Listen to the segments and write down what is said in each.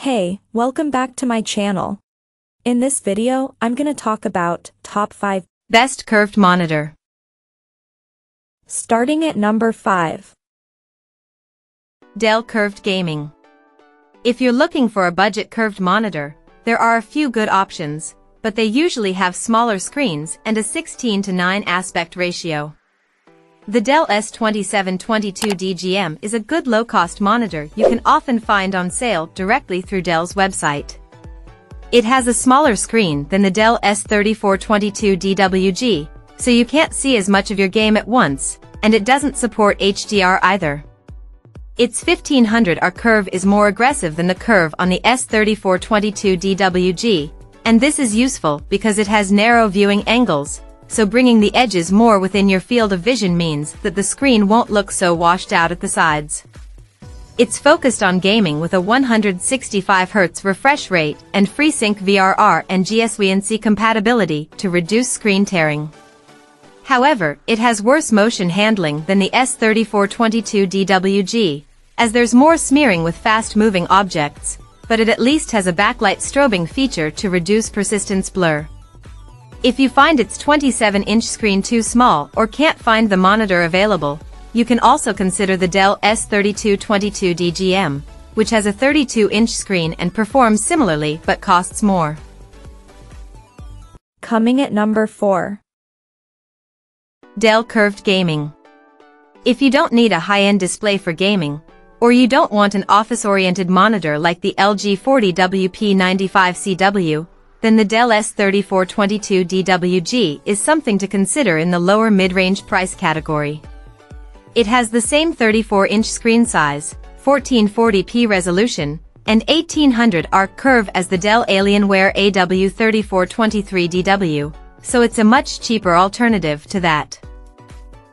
Hey, welcome back to my channel. In this video, I'm gonna talk about top 5 best curved monitor. Starting at number 5. Dell Curved Gaming. If you're looking for a budget curved monitor, there are a few good options, but they usually have smaller screens and a 16:9 aspect ratio. The Dell S2722 DGM is a good low-cost monitor you can often find on sale directly through Dell's website. It has a smaller screen than the Dell S3422 DWG, so you can't see as much of your game at once, and it doesn't support HDR either. Its 1500R curve is more aggressive than the curve on the S3422 DWG, and this is useful because it has narrow viewing angles, so bringing the edges more within your field of vision means that the screen won't look so washed out at the sides. It's focused on gaming with a 165Hz refresh rate and FreeSync VRR and GSWNC compatibility to reduce screen tearing. However, it has worse motion handling than the S3422 DWG, as there's more smearing with fast-moving objects, but it at least has a backlight strobing feature to reduce persistence blur. If you find its 27-inch screen too small or can't find the monitor available, you can also consider the Dell S3222 DGM, which has a 32-inch screen and performs similarly but costs more. Coming at number 4. Dell Curved Gaming. If you don't need a high-end display for gaming, or you don't want an office-oriented monitor like the LG 40WP95CW, then the Dell S3422 DWG is something to consider in the lower mid-range price category. It has the same 34-inch screen size, 1440p resolution, and 1800R curve as the Dell Alienware AW3423DW, so it's a much cheaper alternative to that.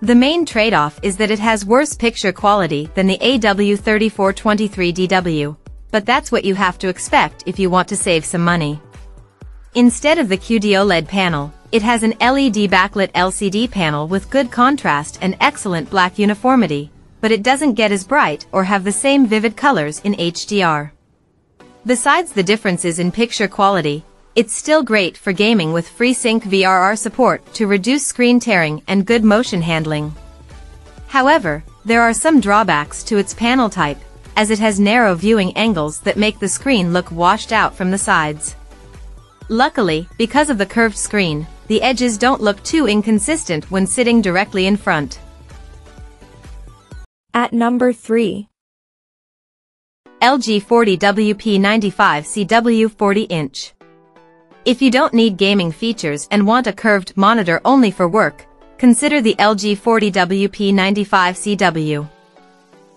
The main trade-off is that it has worse picture quality than the AW3423DW, but that's what you have to expect if you want to save some money. Instead of the QD-OLED panel, it has an LED backlit LCD panel with good contrast and excellent black uniformity, but it doesn't get as bright or have the same vivid colors in HDR. Besides the differences in picture quality, it's still great for gaming with FreeSync VRR support to reduce screen tearing and good motion handling. However, there are some drawbacks to its panel type, as it has narrow viewing angles that make the screen look washed out from the sides. Luckily, because of the curved screen, the edges don't look too inconsistent when sitting directly in front. At number 3. LG 40WP95CW 40-inch. If you don't need gaming features and want a curved monitor only for work, consider the LG 40WP95CW.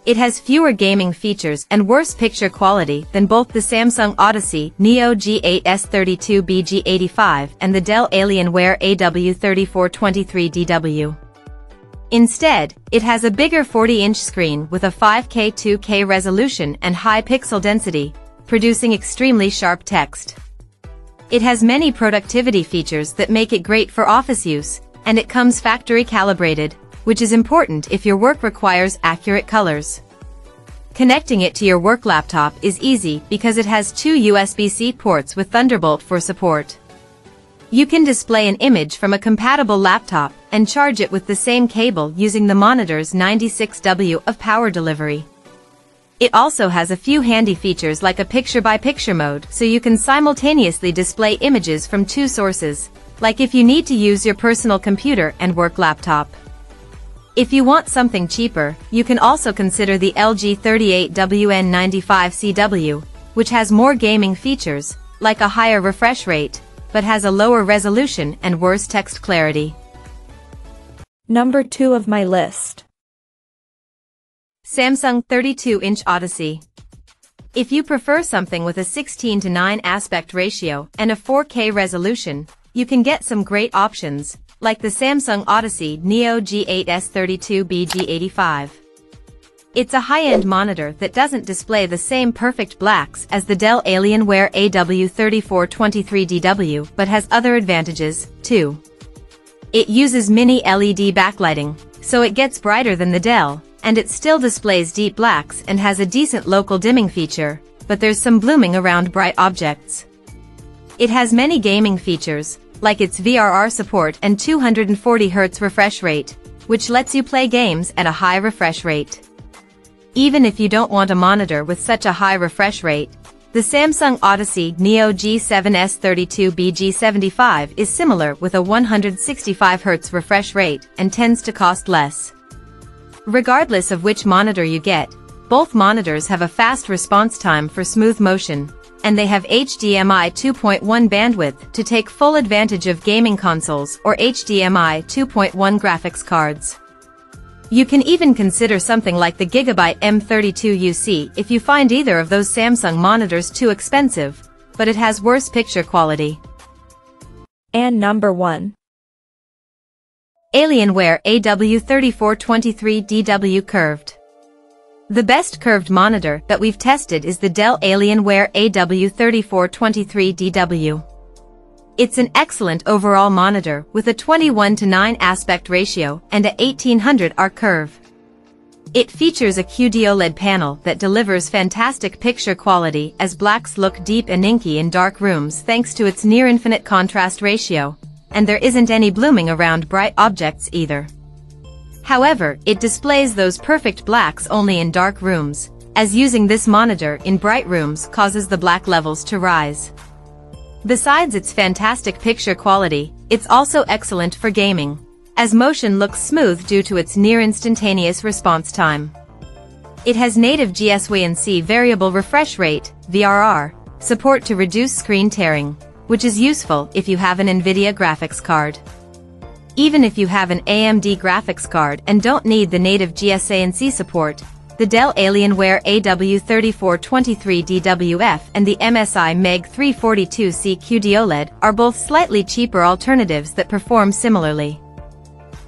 It has fewer gaming features and worse picture quality than both the Samsung Odyssey Neo G8S32BG85 and the Dell Alienware AW3423DW. Instead, it has a bigger 40-inch screen with a 5K 2K resolution and high pixel density, producing extremely sharp text. It has many productivity features that make it great for office use, and it comes factory calibrated, which is important if your work requires accurate colors. Connecting it to your work laptop is easy because it has 2 USB-C ports with Thunderbolt for support. You can display an image from a compatible laptop and charge it with the same cable using the monitor's 96W of power delivery. It also has a few handy features like a picture-by-picture mode, so you can simultaneously display images from 2 sources, like if you need to use your personal computer and work laptop. If you want something cheaper, you can also consider the LG 38WN95CW, which has more gaming features, like a higher refresh rate, but has a lower resolution and worse text clarity. Number 2 of my list. Samsung 32-inch Odyssey. If you prefer something with a 16:9 aspect ratio and a 4K resolution, you can get some great options, like the Samsung Odyssey Neo G8S32BG85. It's a high-end monitor that doesn't display the same perfect blacks as the Dell Alienware AW3423DW but has other advantages, too. It uses mini LED backlighting, so it gets brighter than the Dell, and it still displays deep blacks and has a decent local dimming feature, but there's some blooming around bright objects. It has many gaming features, like its VRR support and 240Hz refresh rate, which lets you play games at a high refresh rate. Even if you don't want a monitor with such a high refresh rate, the Samsung Odyssey Neo G7S32BG75 is similar with a 165Hz refresh rate and tends to cost less. Regardless of which monitor you get, both monitors have a fast response time for smooth motion, and they have HDMI 2.1 bandwidth to take full advantage of gaming consoles or HDMI 2.1 graphics cards. You can even consider something like the Gigabyte M32UC if you find either of those Samsung monitors too expensive, but it has worse picture quality. And number 1. Alienware AW3423DW Curved. The best curved monitor that we've tested is the Dell Alienware AW3423DW. It's an excellent overall monitor with a 21:9 aspect ratio and a 1800R curve. It features a QD-OLED panel that delivers fantastic picture quality as blacks look deep and inky in dark rooms thanks to its near-infinite contrast ratio, and there isn't any blooming around bright objects either. However, it displays those perfect blacks only in dark rooms, as using this monitor in bright rooms causes the black levels to rise. Besides its fantastic picture quality, it's also excellent for gaming, as motion looks smooth due to its near-instantaneous response time. It has native GSWC variable refresh rate, VRR, support to reduce screen tearing, which is useful if you have an NVIDIA graphics card. Even if you have an AMD graphics card and don't need the native GSWC support, the Dell Alienware AW3423DWF and the MSI MEG 342C QD-OLED are both slightly cheaper alternatives that perform similarly.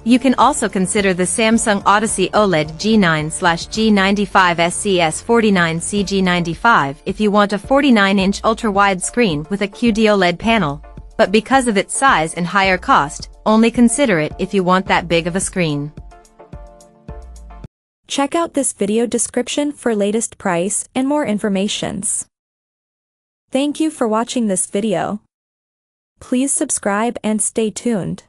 You can also consider the Samsung Odyssey OLED G9/G95SCS49CG95 if you want a 49-inch ultra-wide screen with a QD-OLED panel, but because of its size and higher cost, only consider it if you want that big of a screen. Check out this video description for latest price and more informations. Thank you for watching this video. Please subscribe and stay tuned.